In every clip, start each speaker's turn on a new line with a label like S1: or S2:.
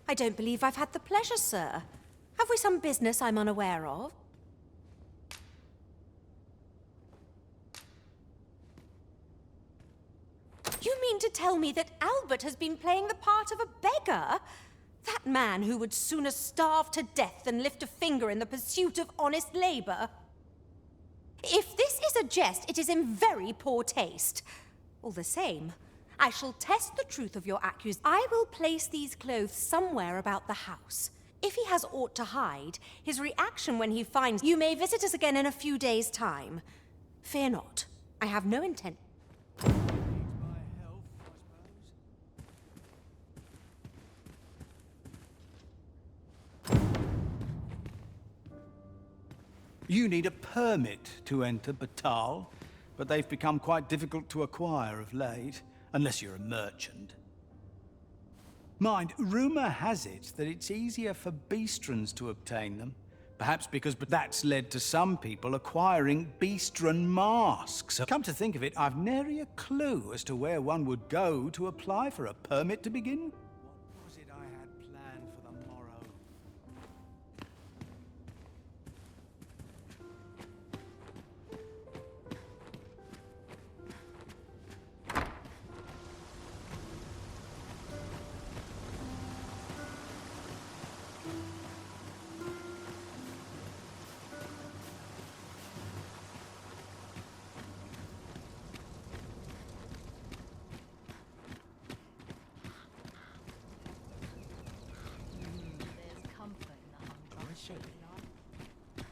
S1: I don't believe I've had the pleasure, sir. Have we some business I'm unaware of? You mean to tell me that Albert has been playing the part of a beggar? That man who would sooner starve to death than lift a finger in the pursuit of honest labor? If this is a jest, it is in very poor taste. All the same, I shall test the truth of your accusation. I will place these clothes somewhere about the house. If he has aught to hide, his reaction when he finds you may visit us again in a few days' time. Fear not, I have no intent.
S2: You need a permit to enter Batal, but they've become quite difficult to acquire of late, unless you're a merchant. Mind, rumor has it that it's easier for beastrons to obtain them, perhaps because that's led to some people acquiring beastron masks. Come to think of it, I've nary a clue as to where one would go to apply for a permit to begin. What was it I had planned for the morrow?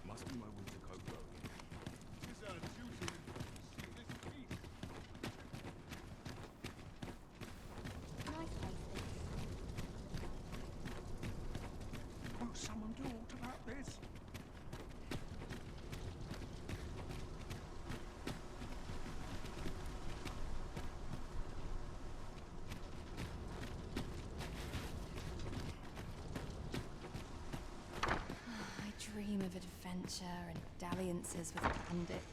S3: Must be my winter coat, though. Is that a duty to see this feast?
S4: Nice place, this.
S3: Won't someone do aught about this?
S4: I dream of adventure and dalliances with bandits.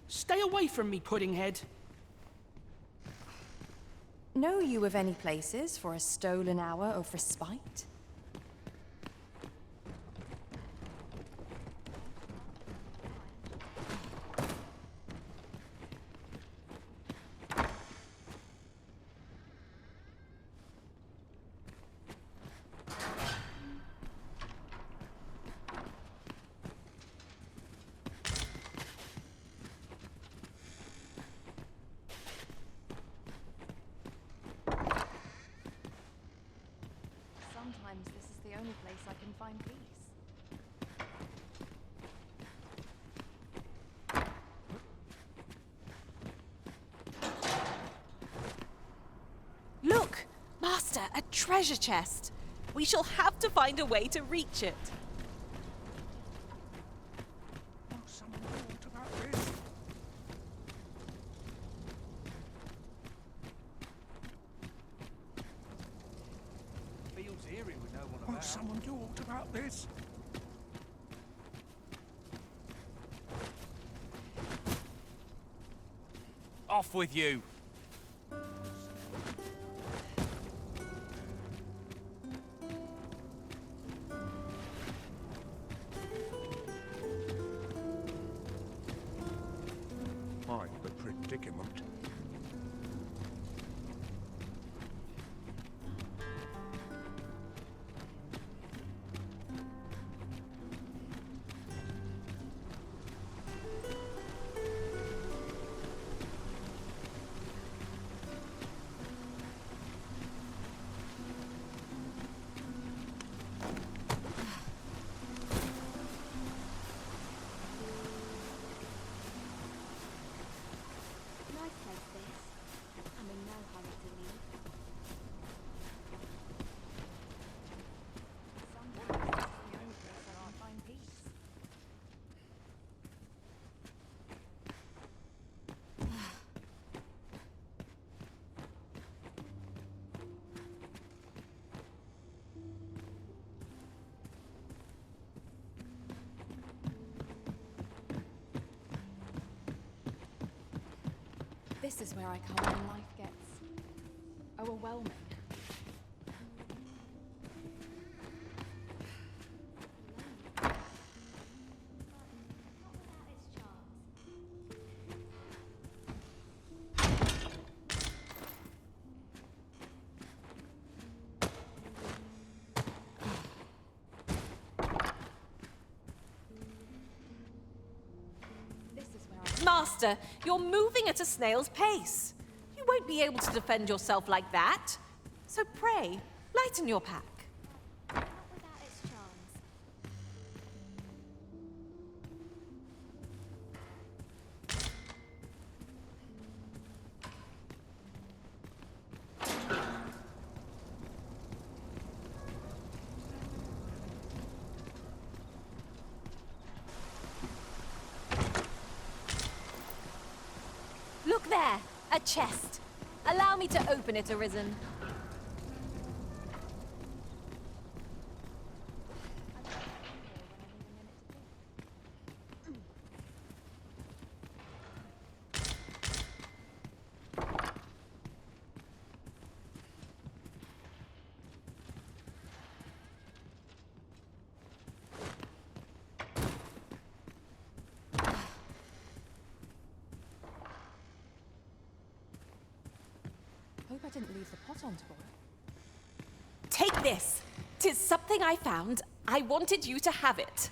S5: Stay away from me, Puddinghead.
S4: Know you of any places for a stolen hour of respite? Sometimes this is the only place I can find peace.
S1: Look! Master, a treasure chest! We shall have to find a way to reach it.
S3: Won't someone do aught about this?
S2: Feels eerie with no one about.
S3: Won't someone do aught about this?
S2: Off with you!
S3: Quite the predicament.
S4: Nice This is where I come when life gets overwhelming.
S1: Master, you're moving at a snail's pace. You won't be able to defend yourself like that. So pray, lighten your pack.
S6: Not without its charms.
S1: Look there, a chest. Allow me to open it, Arisen.
S4: Hope I didn't leave the pot on to boil.
S1: Take this. 'Tis something I found. I wanted you to have it.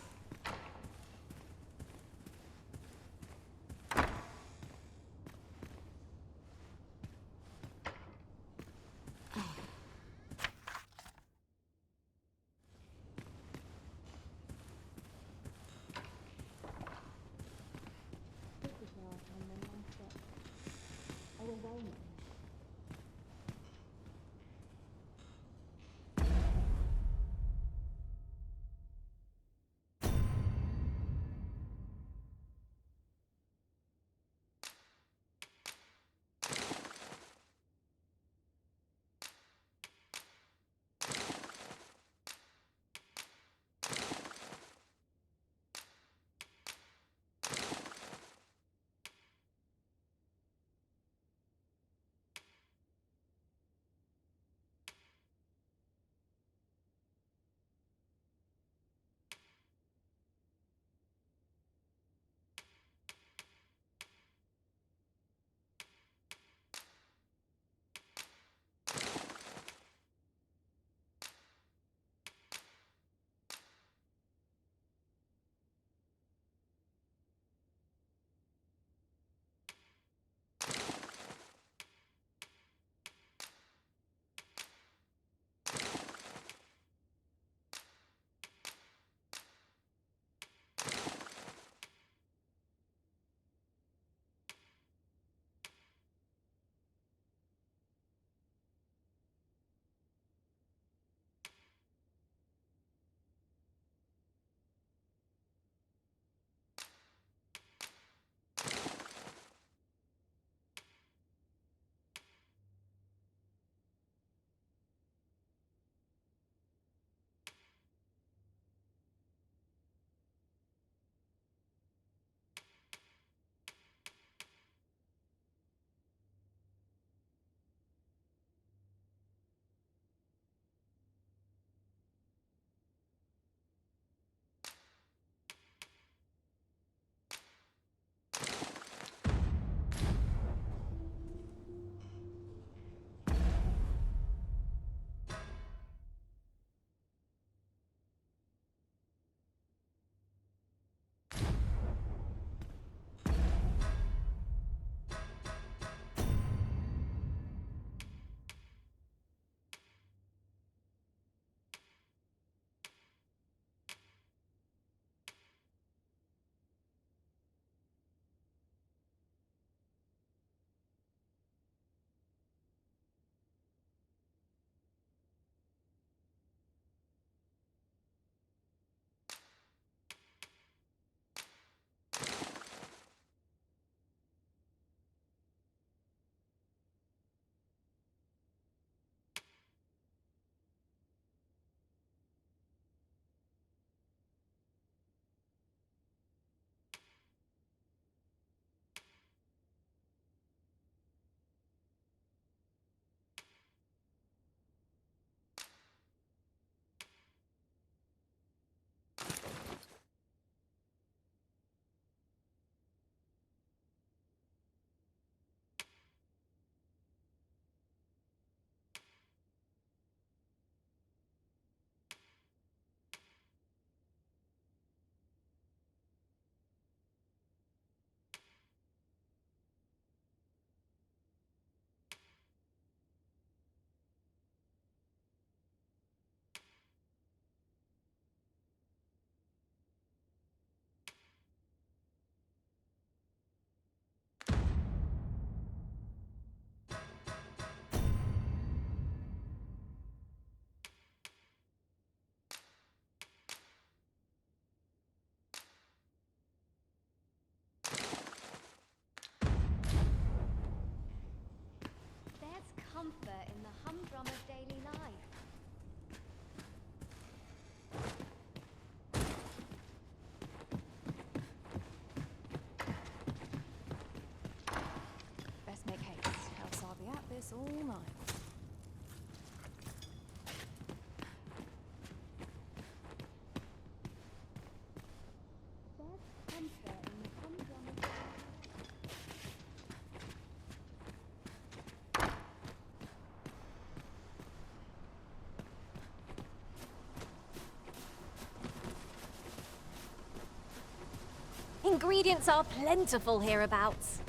S6: ingredients are plentiful hereabouts.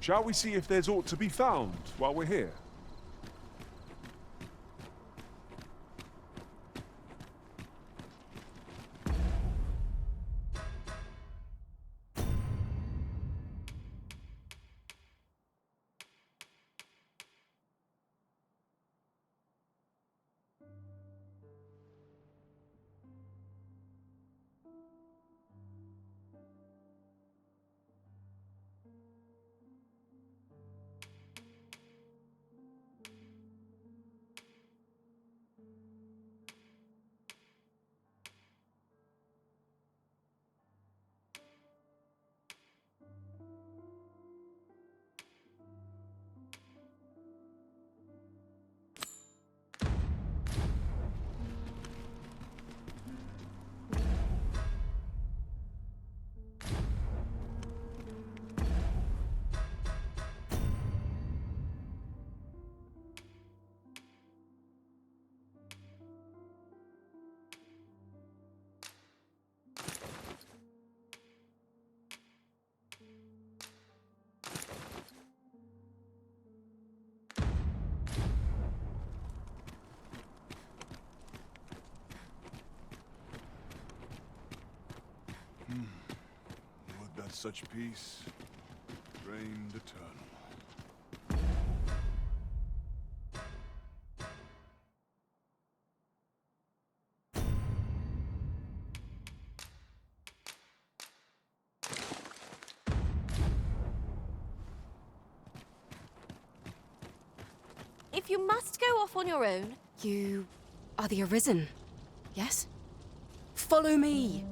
S3: Shall we see if there's aught to be found while we're here? Would that such peace reigned eternal.
S6: If you must go off on your own,
S4: You are the Arisen, yes? Follow me!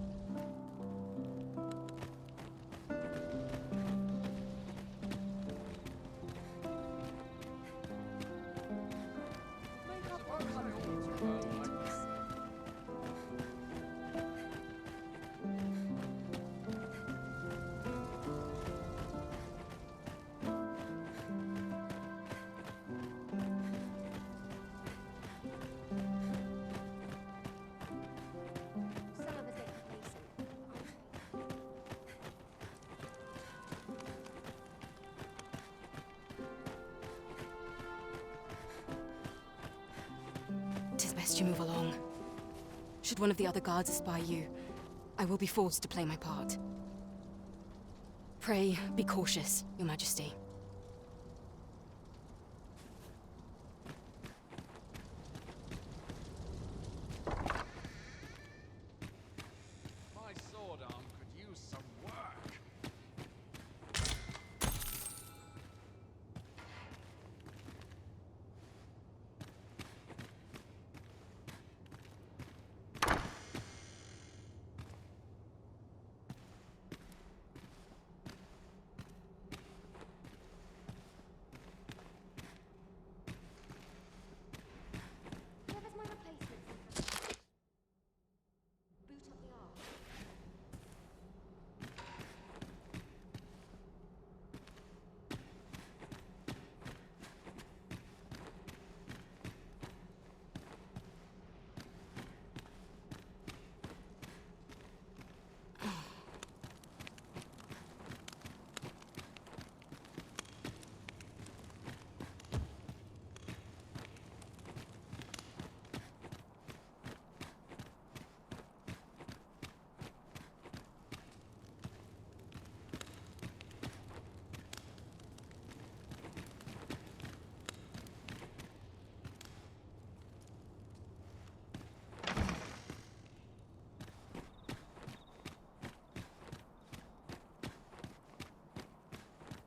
S6: some of us get complacent.
S4: Tis best you move along. Should one of the other guards espy you, I will be forced to play my part. Pray, be cautious, Your Majesty.
S7: My sword arm could use some work.
S6: Whoever's my replacement. Boot up the arm.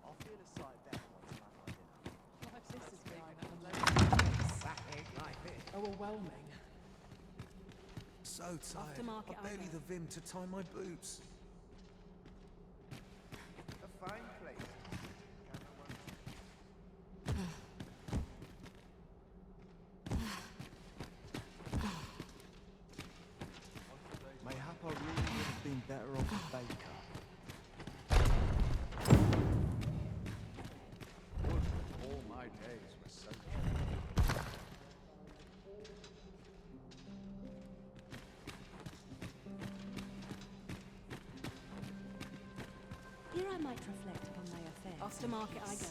S8: I'll feel a sight better once I'm at my dinner.
S5: Overwhelming.
S8: So tired.
S1: market,
S8: I've barely the vim to tie my boots. A fine place. Mayhap I really would have been better off a baker.
S7: All my days were so
S1: might reflect upon my affairs.
S4: Off to market I go.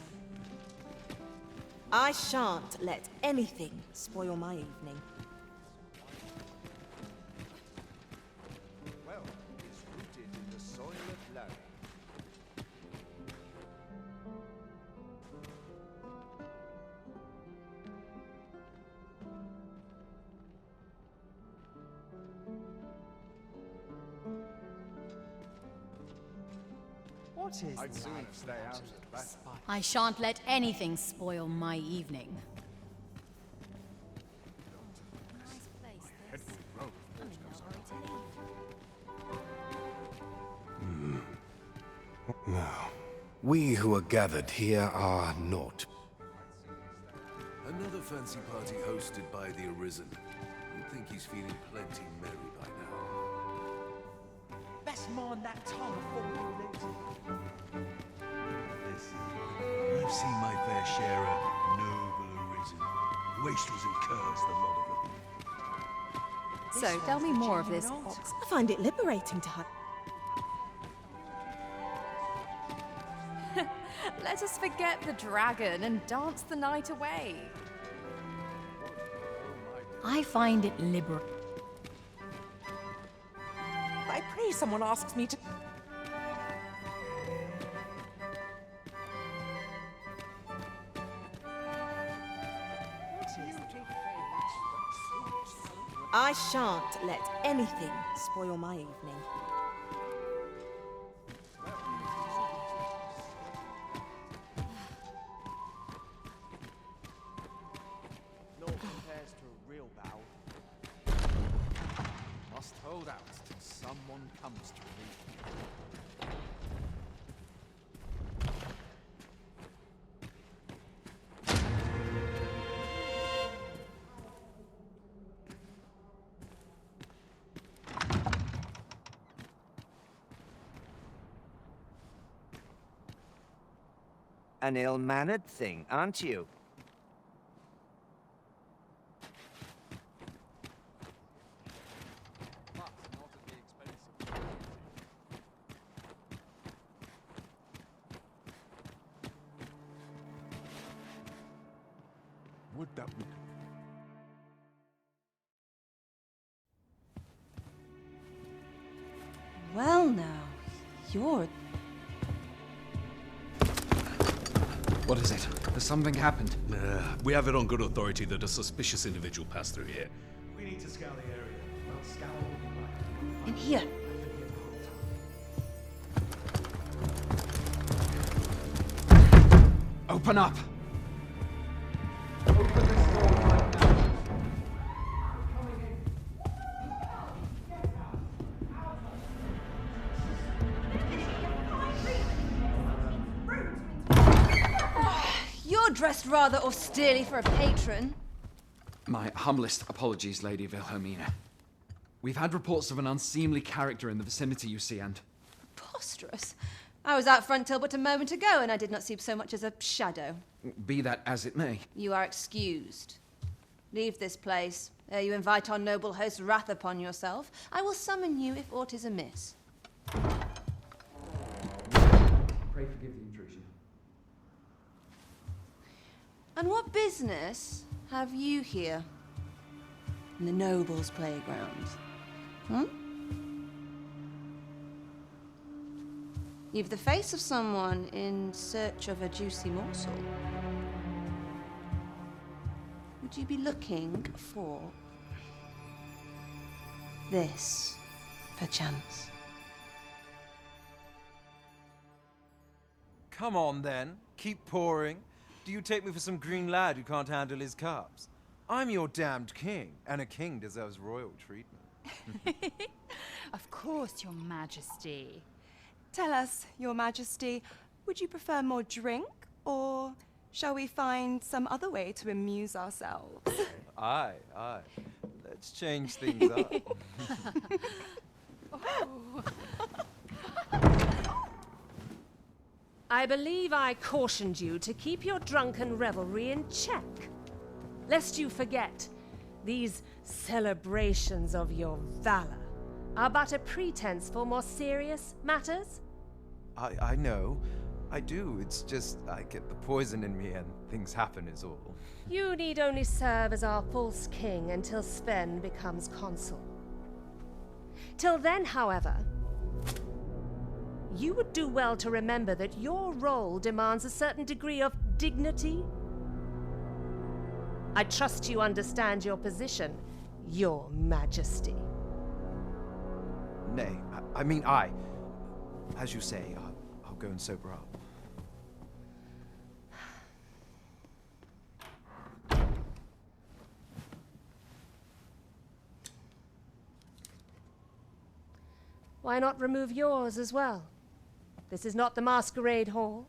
S9: I shan't let anything spoil my evening.
S3: Well, it's rooted in the soil of Larry.
S8: What is
S3: I'd sooner
S8: life
S3: stay
S8: without
S3: out
S8: a
S3: of
S8: little
S3: that.
S8: spice?
S10: I shan't let anything spoil my evening.
S6: Nice place,
S3: Head
S6: this.
S3: will roll.
S6: I'm in no hurry to leave.
S11: Now, we who are gathered here are not.
S12: Another fancy party hosted by the Arisen. You'd think he's feeling plenty merry by now.
S8: Best mind that tongue before you lose.
S12: Listen, I've seen my fair share of noble Arisen. Wastrels and curs, the lot of them.
S4: So, tell me more of this ox.
S9: I find it liberating to have.
S4: Let us forget the dragon and dance the night away.
S10: I find it liberal.
S9: I pray someone asks me to. I shan't let anything spoil my evening.
S8: No compares to a real bow.
S7: Must hold out till someone comes to me.
S8: An ill-mannered thing, aren't you?
S7: But not at the expense of quality.
S3: Would that would.
S9: Well, now, you're.
S13: What is it? Has something happened?
S12: We have it on good authority that a suspicious individual passed through here.
S2: We need to scour the area. Well, scour all the way.
S9: In here.
S13: Open up!
S1: You're dressed rather austerely for a patron.
S13: My humblest apologies, Lady Wilhelmina. We've had reports of an unseemly character in the vicinity, you see, and...
S1: Preposterous. I was out front till but a moment ago, and I did not see so much as a shadow.
S13: Be that as it may.
S1: You are excused. Leave this place, ere you invite our noble host's wrath upon yourself. I will summon you if aught is amiss.
S13: Pray forgive the intrusion.
S1: And what business have you here? In the nobles' playground? Hmm? You've the face of someone in search of a juicy morsel. Would you be looking for this, perchance?
S14: Come on, then. Keep pouring. Do you take me for some green lad who can't handle his cups? I'm your damned king, and a king deserves royal treatment.
S15: Of course, Your Majesty.
S16: Tell us, Your Majesty, would you prefer more drink, or shall we find some other way to amuse ourselves?
S14: Aye, aye. Let's change things up.
S17: I believe I cautioned you to keep your drunken revelry in check, lest you forget these celebrations of your valor are but a pretense for more serious matters.
S14: I know. I do. It's just I get the poison in me and things happen is all.
S17: You need only serve as our false king until Sven becomes consul. Till then, however, you would do well to remember that your role demands a certain degree of dignity. I trust you understand your position, Your Majesty.
S14: Nay, as you say, I'll go and sober up.
S17: Why not remove yours as well? This is not the masquerade hall,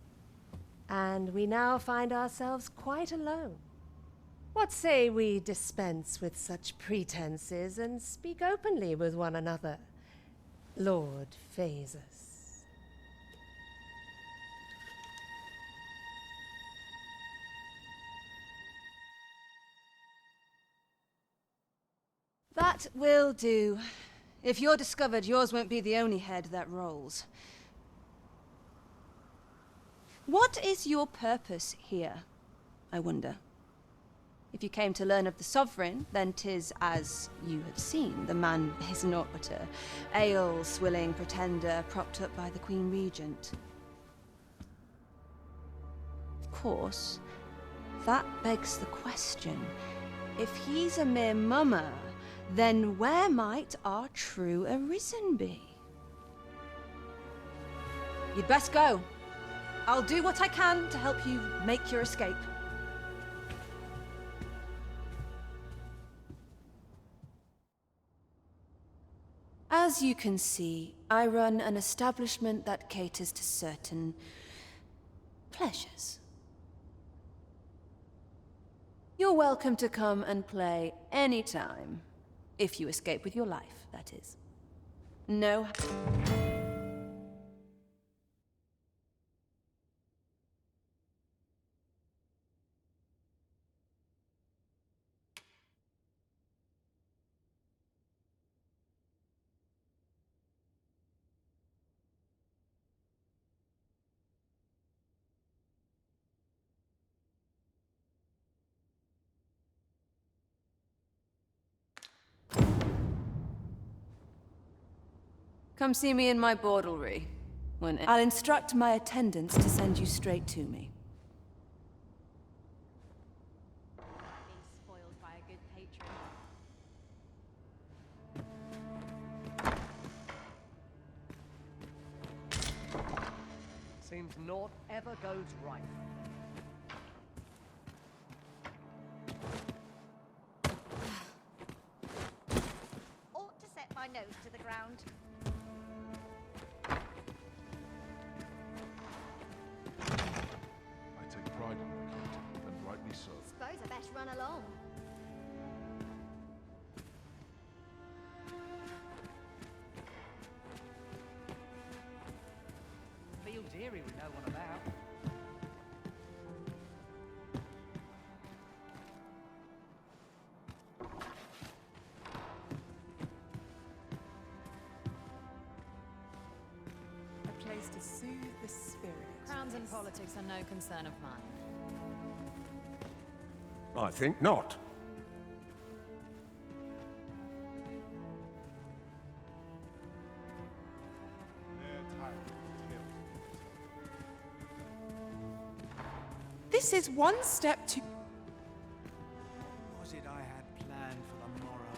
S17: and we now find ourselves quite alone. What say we dispense with such pretenses and speak openly with one another, Lord Phasus?
S9: That will do. If you're discovered, yours won't be the only head that rolls. What is your purpose here, I wonder? If you came to learn of the Sovereign, then 'tis as you have seen. The man is naught but a ale-swilling pretender propped up by the Queen Regent. Of course, that begs the question. If he's a mere mummer, then where might our true Arisen be? You'd best go. I'll do what I can to help you make your escape. As you can see, I run an establishment that caters to certain pleasures. You're welcome to come and play anytime. If you escape with your life, that is. No. Come see me in my bordlery. I'll instruct my attendants to send you straight to me.
S10: Being spoiled by a good patron.
S18: Seems naught ever goes right.
S6: Ought to set my nose to the ground.
S3: I take pride in my kit, and rightly so.
S6: Suppose I best run along.
S18: Fields eerie with no one about.
S4: A place to soothe the spirit.
S10: Crowns and politics are no concern of mine.
S3: I think not.
S16: This is one step too...
S2: What was it I had planned for the morrow?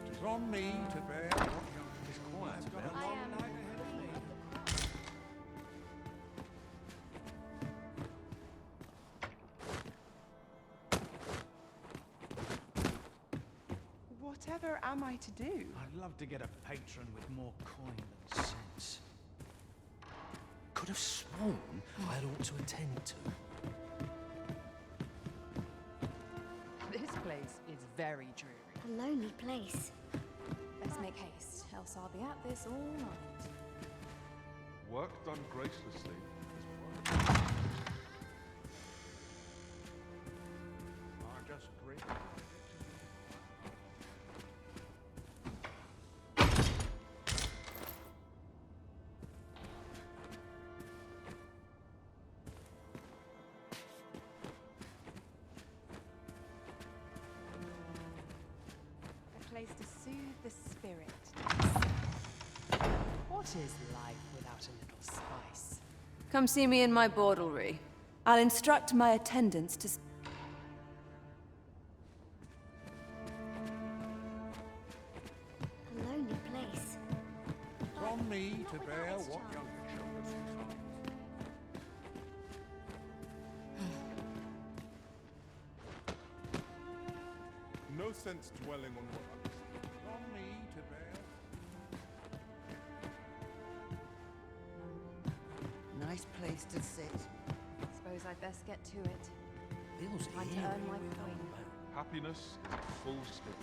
S3: It is on me to bear what young is quiet about.
S6: I am...
S16: Whatever am I to do?
S2: I'd love to get a patron with more coin than sense.
S19: Could have sworn I had ought to attend to.
S4: This place is very dreary.
S6: A lonely place.
S4: Let's make haste, else I'll be at this all night.
S3: Work done gracelessly is work. I just grin.
S16: A place to soothe the spirit.
S18: What is life without a little spice?
S9: Come see me in my bordlery. I'll instruct my attendants to...
S6: A lonely place.
S3: It's on me to bear what younger shoulders can find. No sense dwelling on what others think. It's on me to bear.
S18: Nice place to sit.
S10: Suppose I'd best get to it.
S19: Feels
S10: Time to
S19: eerie
S10: earn my
S19: without
S10: coin.
S19: a map.
S3: Happiness is full stop.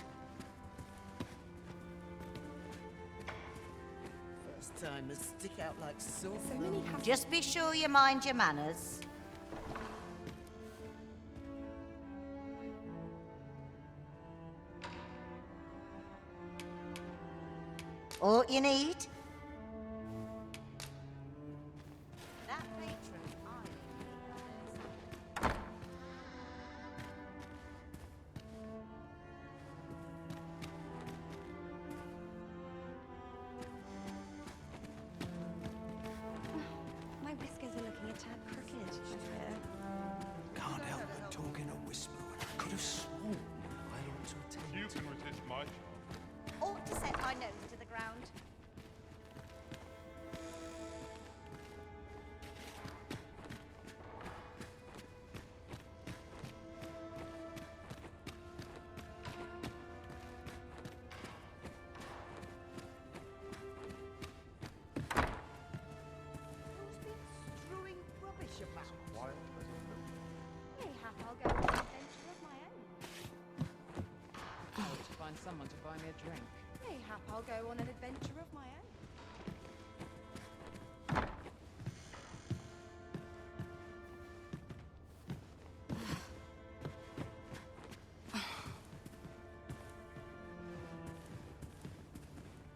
S18: First timers stick out like sore
S16: So many have
S6: Just be sure you mind your manners. All you need? That matron,
S16: My whiskers are looking a tad crooked, I fear.
S11: Can't help but talk in a whisper, and I could have sworn I ought to attend.
S3: You can resist my charm.
S6: ought to set my nose to the ground. Who's been strewing rubbish about?
S3: Quiet, pleasant little.
S6: Mayhap I'll go on an adventure of my own.
S18: I ought to find someone to buy me a drink.
S16: Mayhap I'll go on an adventure of my own.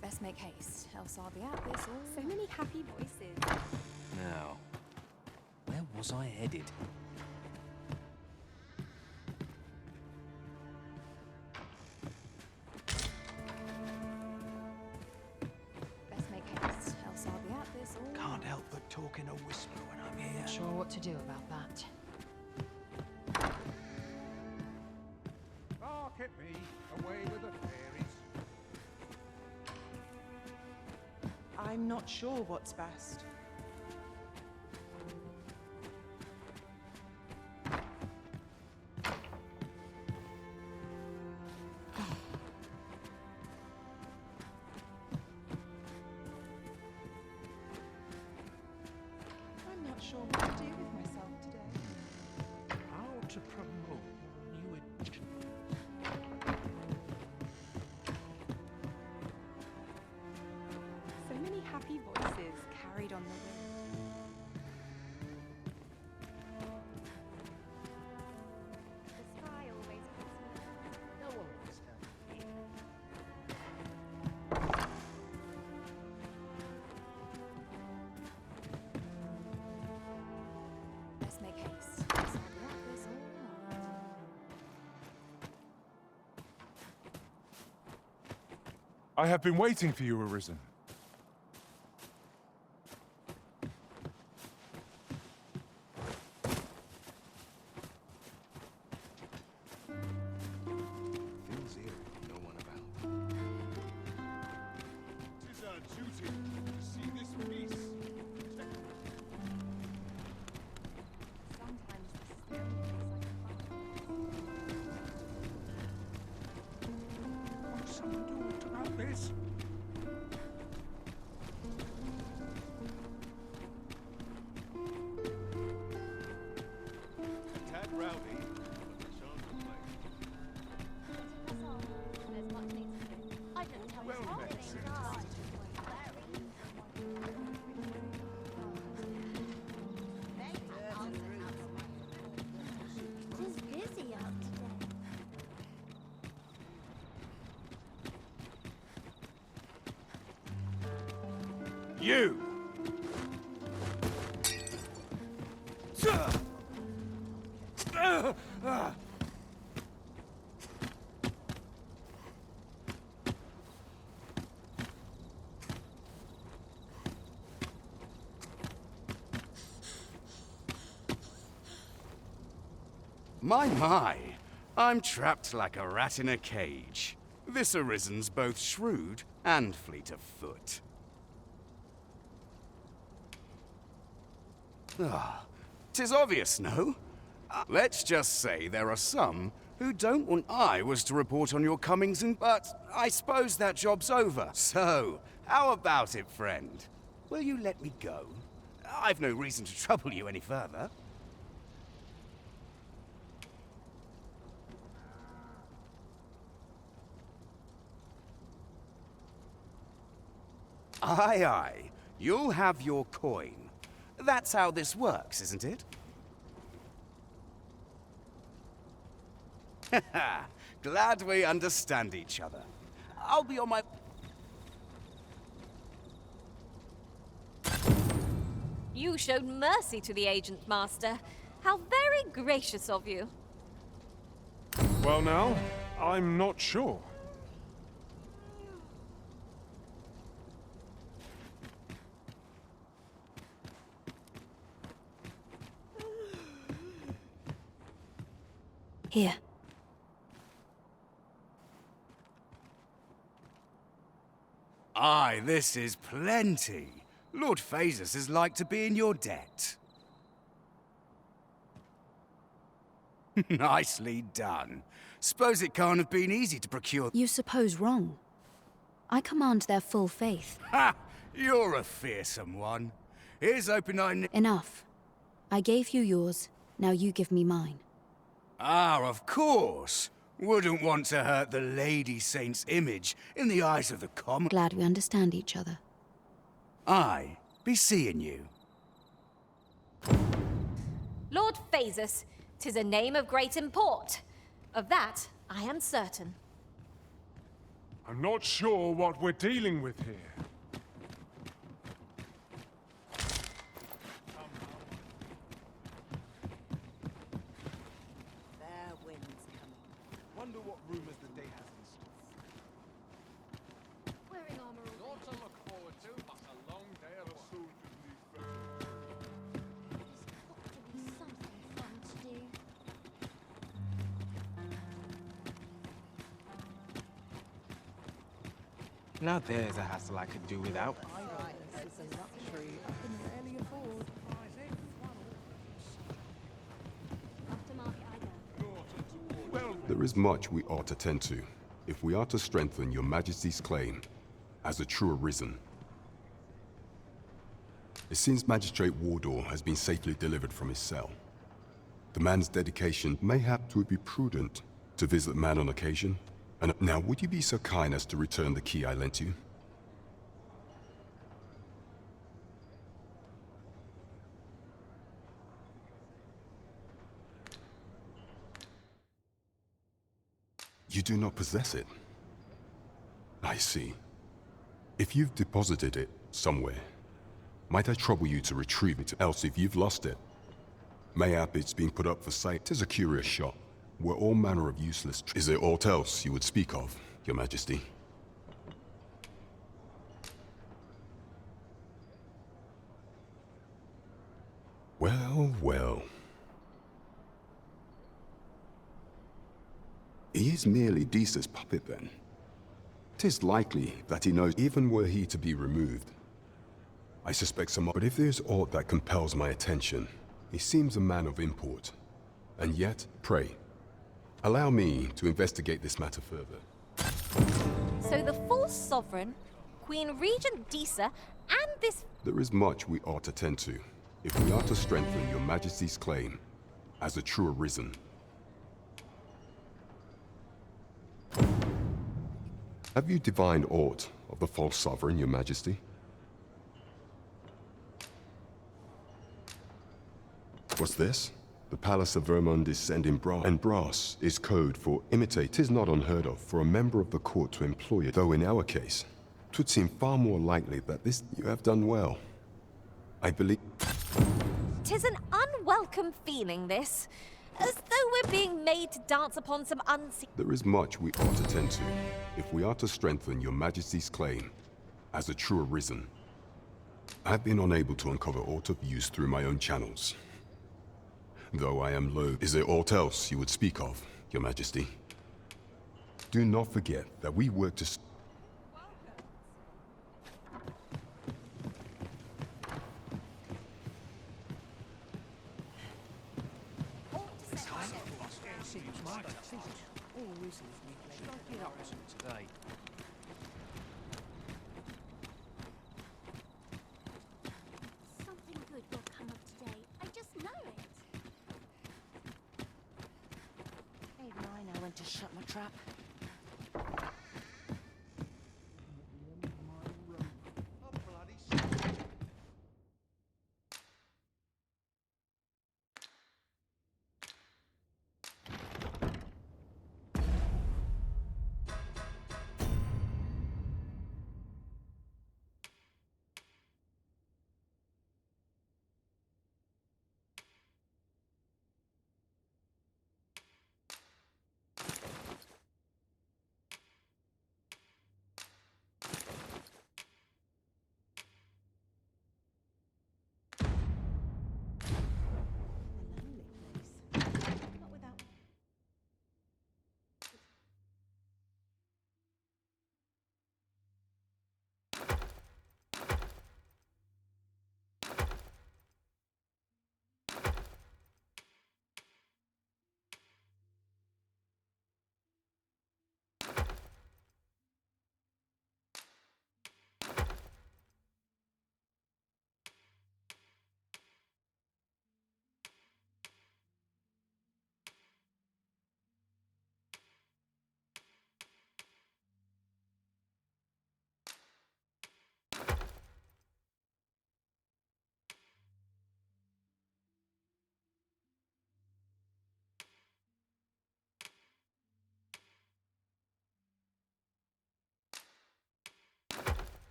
S4: Best make haste, else I'll be at this all...
S16: So many happy voices.
S19: Now, where was I headed?
S4: Best make haste, else I'll be at this all...
S11: Can't help but talk in a whisper when I'm here.
S4: Not sure what to do about that.
S3: Bark at me, away with the fairies.
S16: I'm not sure what's best. I'm not sure what to do with myself today.
S3: How to promote new edition.
S16: So many happy voices carried on the wind.
S6: The sky always puts me
S18: No one will disturb me.
S4: Best make haste, else I'll be at this all night.
S3: I have been waiting for you, Arisen.
S11: Feels eerie, no one about.
S3: Tis our duty to see this peace.
S10: Sometimes this is the only place I can find.
S3: Won't someone do aught about this? Tad rowdy, but the charm to play.
S6: Press on. There's much needs to do. I can tell
S3: Well
S6: it's hard
S3: met,
S6: in
S3: citizen.
S6: God. Very.
S3: You!
S20: My, I'm trapped like a rat in a cage. This Arisen's both shrewd and fleet of foot. Ah, 'tis obvious, no? Let's just say there are some who don't want I was to report on your comings and... But I suppose that job's over. So, how about it, friend? Will you let me go? I've no reason to trouble you any further. Aye, aye. You'll have your coin. That's how this works, isn't it? Haha, glad we understand each other. I'll be on my...
S10: You showed mercy to the agent, Master. How very gracious of you.
S3: Well now, I'm not sure.
S9: Here.
S20: Aye, this is plenty. Lord Phasus is like to be in your debt. Nicely done. Suppose it can't have been easy to procure...
S21: You suppose wrong. I command their full faith.
S20: Ha! You're a fearsome one. Here's hoping
S21: Enough. I gave you yours, now you give me mine.
S20: Ah, of course. Wouldn't want to hurt the Lady Saint's image in the eyes of the common...
S21: Glad we understand each other.
S20: Aye, be seeing you.
S10: Lord Phasus, 'tis a name of great import. Of that, I am certain.
S3: I'm not sure what we're dealing with here.
S6: Fair winds coming.
S11: Wonder what rumors the day has in store.
S7: Wearing armor already. Not to look forward to, but a long day of work.
S6: There's got to be something fun to do.
S8: Now there's a hassle I could do without.
S18: This is a luxury I can rarely afford.
S10: After market I go.
S22: There is much we ought to tend to, if we are to strengthen your Majesty's claim as a true Arisen. It seems Magistrate Wardor has been safely delivered from his cell. The man's dedication mayhap it would be prudent to visit the man on occasion. And now, would you be so kind as to return the key I lent you? You do not possess it. I see. If you've deposited it somewhere, might I trouble you to retrieve it? Else, if you've lost it, mayhap it's been put up for sale. 'Tis a curious shop, where all manner of useless... Is there aught else you would speak of, Your Majesty? Well, well. He is merely Disa's puppet, then. 'Tis likely that he knows even were he to be removed. I suspect some... But if there's aught that compels my attention, he seems a man of import. And yet, pray, allow me to investigate this matter further.
S10: So the false sovereign, Queen Regent Disa, and this...
S22: There is much we ought to tend to, if we are to strengthen your Majesty's claim as a true Arisen. Have you divined aught of the false sovereign, Your Majesty? What's this? The Palace of Vermund is sent in brass, and brass is code for imitate. 'Tis not unheard of for a member of the court to employ it, though in our case, 'Twould seem far more likely that this you have done well. I believe...
S10: 'Tis an unwelcome feeling, this. As though we're being made to dance upon some unseen...
S22: There is much we ought to tend to, if we are to strengthen your Majesty's claim as a true Arisen. I've been unable to uncover aught of use through my own channels. Though I am loath, is there aught else you would speak of, Your Majesty? Do not forget that we work to...
S11: Today.
S6: Something good will come of today. I just know it.
S1: Even I know when to shut my trap.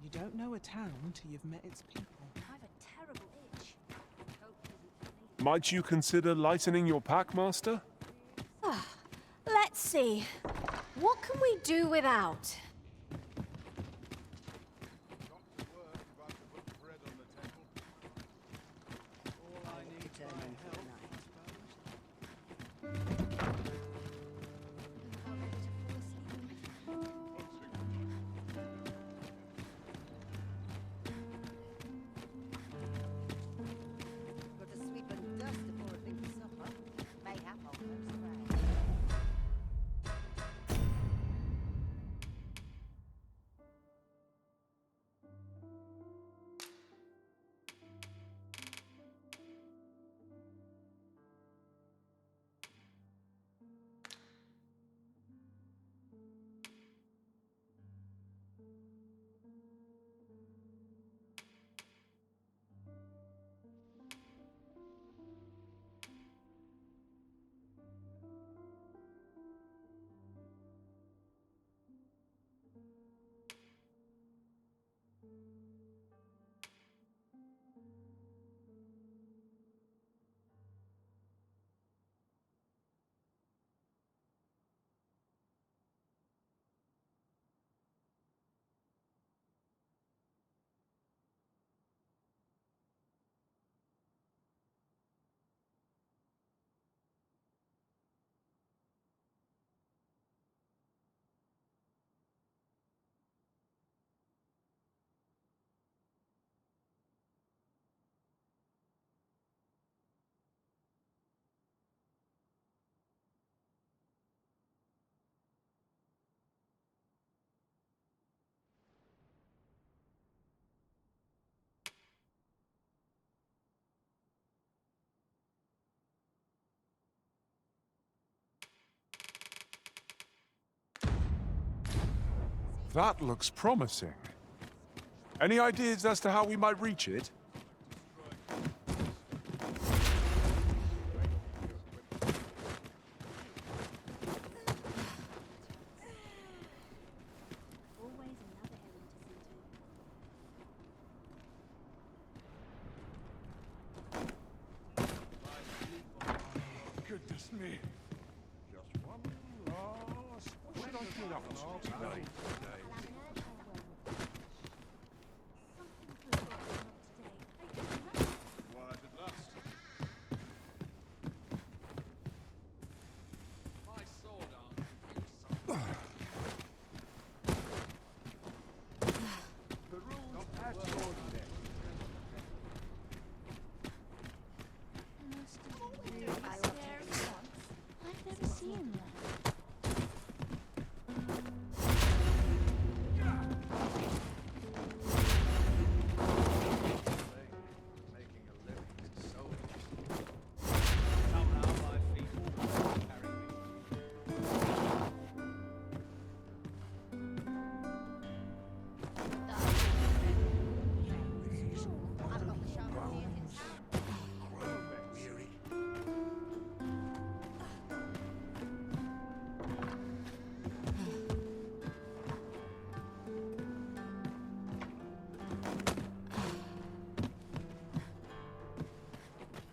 S8: You don't know a town till you've met its people.
S6: I've a terrible itch.
S3: Might you consider lightening your pack, Master?
S10: Let's see. What can we do without?
S6: Got to sweep and dust before I think of supper. Mayhap I'll go astray.
S3: That looks promising. Any ideas as to how we might reach it? Goodness me. Just one last... What should I get up to today? Quiet at last.
S7: My sword arm.
S3: The rules at your neck.
S6: I've never seen that.
S7: Making a living is so interesting.
S2: Somehow my feet always carry me.
S6: I'm not sure it is.
S11: Weary.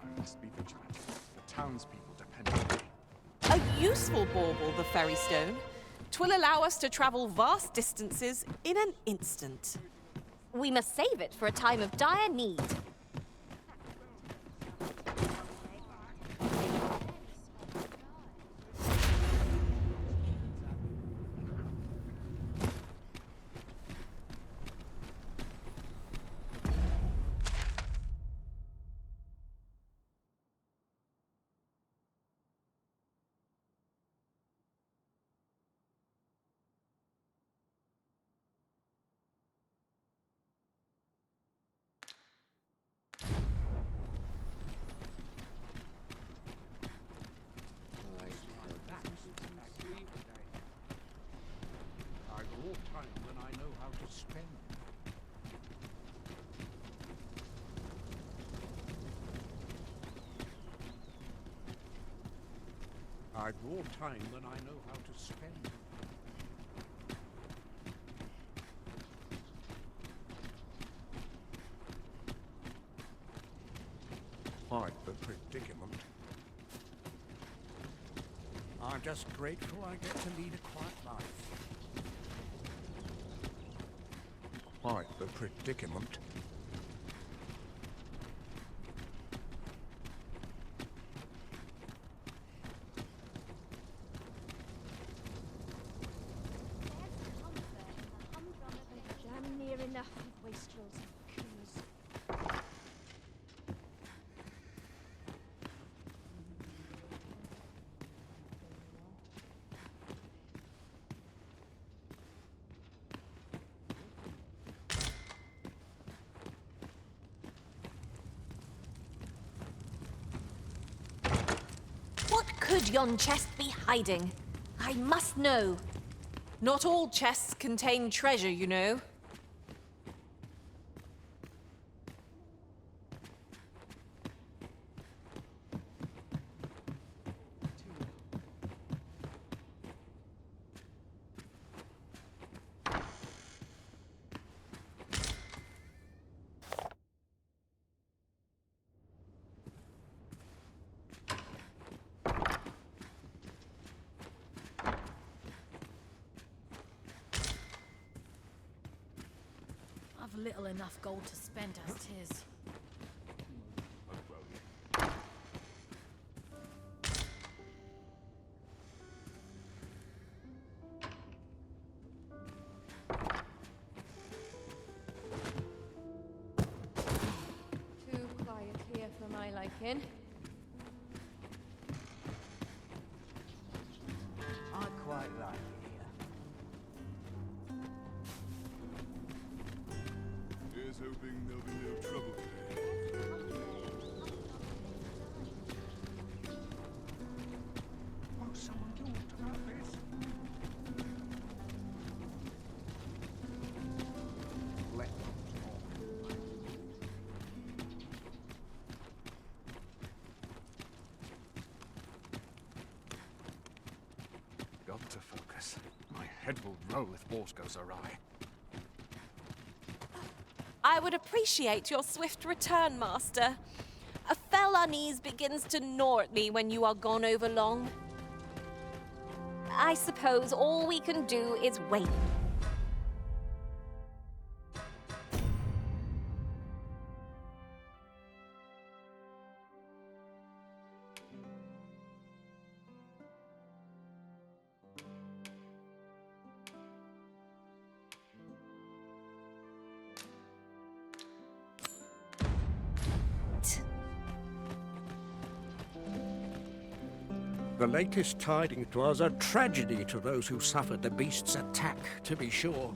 S13: I must be vigilant. The townspeople depend on me.
S18: A useful bauble, the ferry stone. 'Twill allow us to travel vast distances in an instant.
S10: We must save it for a time of dire need.
S11: I've more time than I know how to spend. I've more time than I know how to spend. Quite the predicament. I'm just grateful I get to lead a quiet life. Quite the predicament.
S6: Damn near enough with wastrels and coos.
S10: What could yon chest be hiding? I must know.
S18: Not all chests contain treasure, you know.
S15: I've little enough gold to spend as 'tis.
S9: Too quiet here for my liking.
S8: I quite like it here.
S3: Here's hoping there'll be no trouble today.
S11: Won't someone talk about this?
S7: help to focus. My head will roll if aught goes awry.
S10: I would appreciate your swift return, Master. A fell unease begins to gnaw at me when you are gone over long. I suppose all we can do is wait.
S5: The latest tidings was a tragedy to those who suffered the beast's attack, to be sure.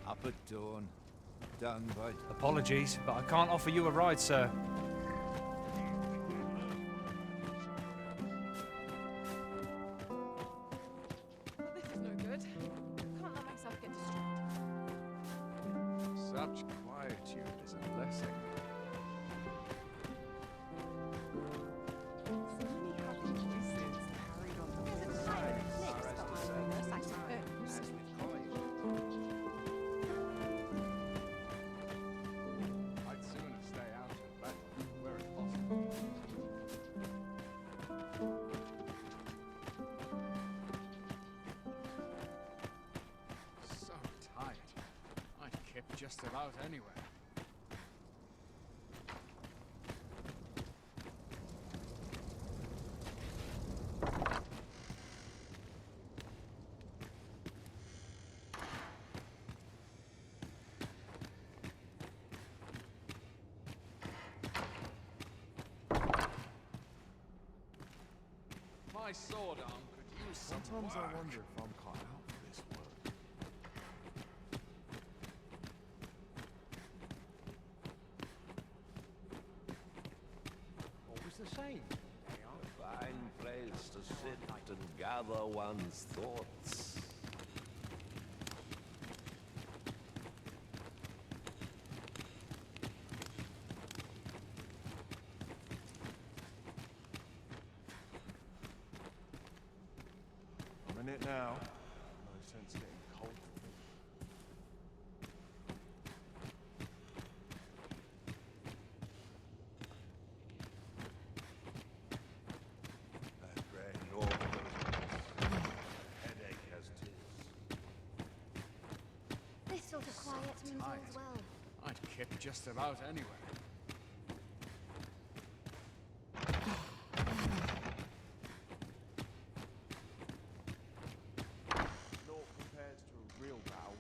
S12: Up at dawn. Done by...
S23: Apologies, but I can't offer you a ride, sir.
S18: This is no good. Can't let myself get distracted.
S7: Such quietude is a blessing. I'd sooner stay out of battle where it's possible. So tired. I'd kip just about anywhere. My sword arm could use some
S3: Sometimes
S7: work.
S3: I wonder if I'm cut out for this work.
S11: What was the saying? A fine place to sit and gather one's thoughts.
S3: I'm in it now. No sense getting cold.
S11: That grand organ. Headache as 'tis.
S6: This sort of quiet means all's well.
S7: I'd kip just about anywhere.
S3: Naught compares to a real battle.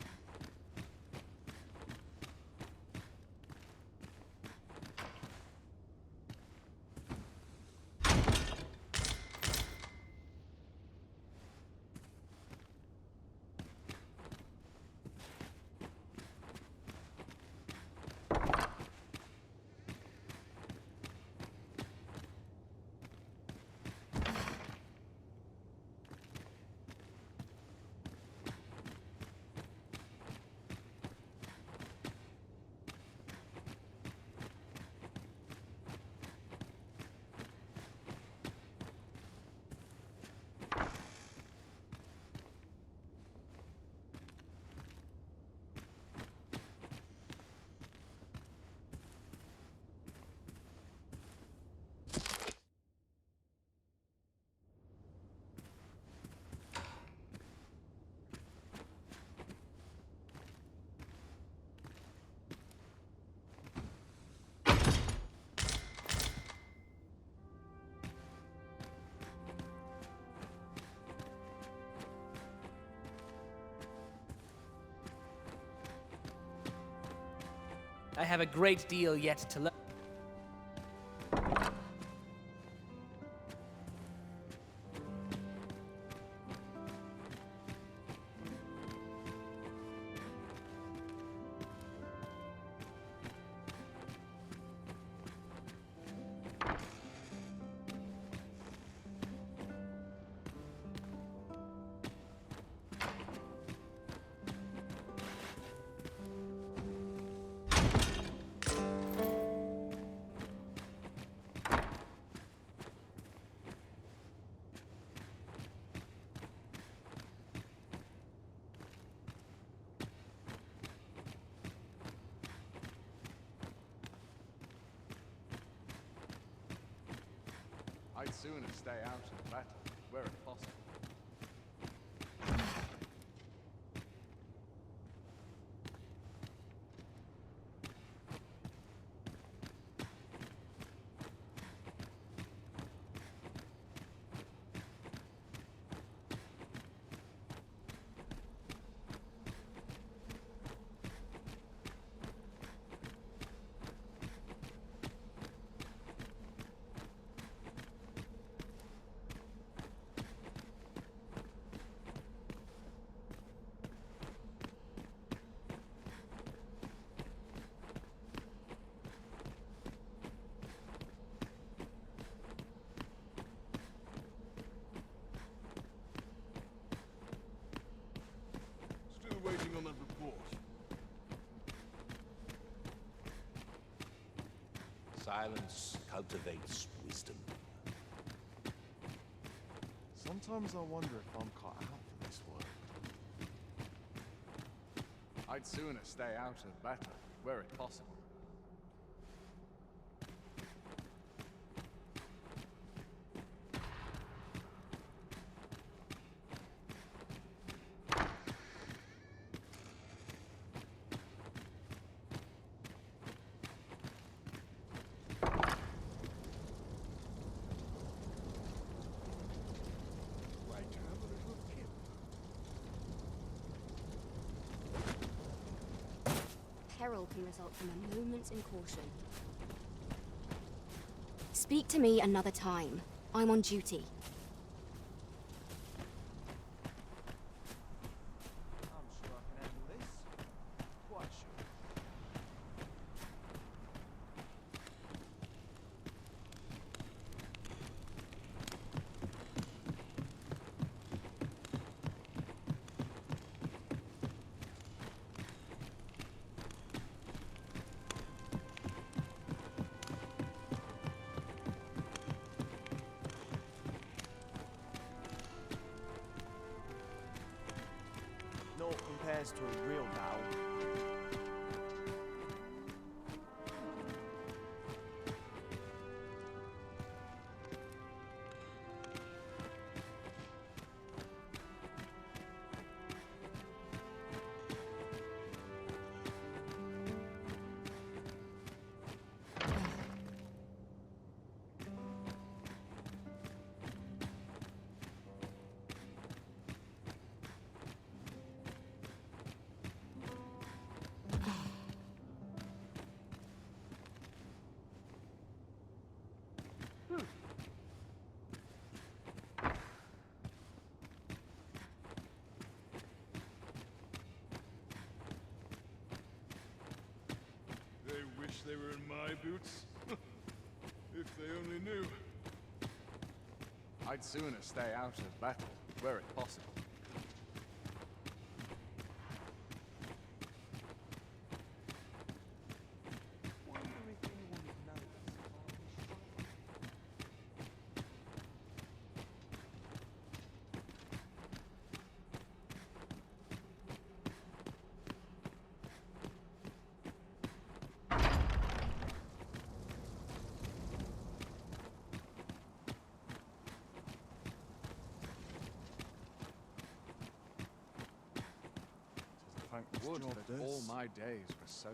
S24: I have a great deal yet to learn.
S7: I'd sooner stay out of battle, where it's possible.
S3: Still waiting on that report.
S11: Silence cultivates wisdom.
S3: Sometimes I wonder if I'm cut out for this work.
S7: I'd sooner stay out of battle, where it's possible.
S3: Right to have a little kip.
S4: Peril can result from a moment's incaution. Speak to me another time. I'm on duty.
S8: I'm sure I can handle this. Quite sure. Naught compares to a real battle.
S3: They wish they were in my boots. If they only knew.
S7: I'd sooner stay out of battle, where it's possible.
S8: Wonder if anyone would notice if I was
S3: Thank this
S7: Would
S3: job
S7: that all
S3: this.
S7: my days were so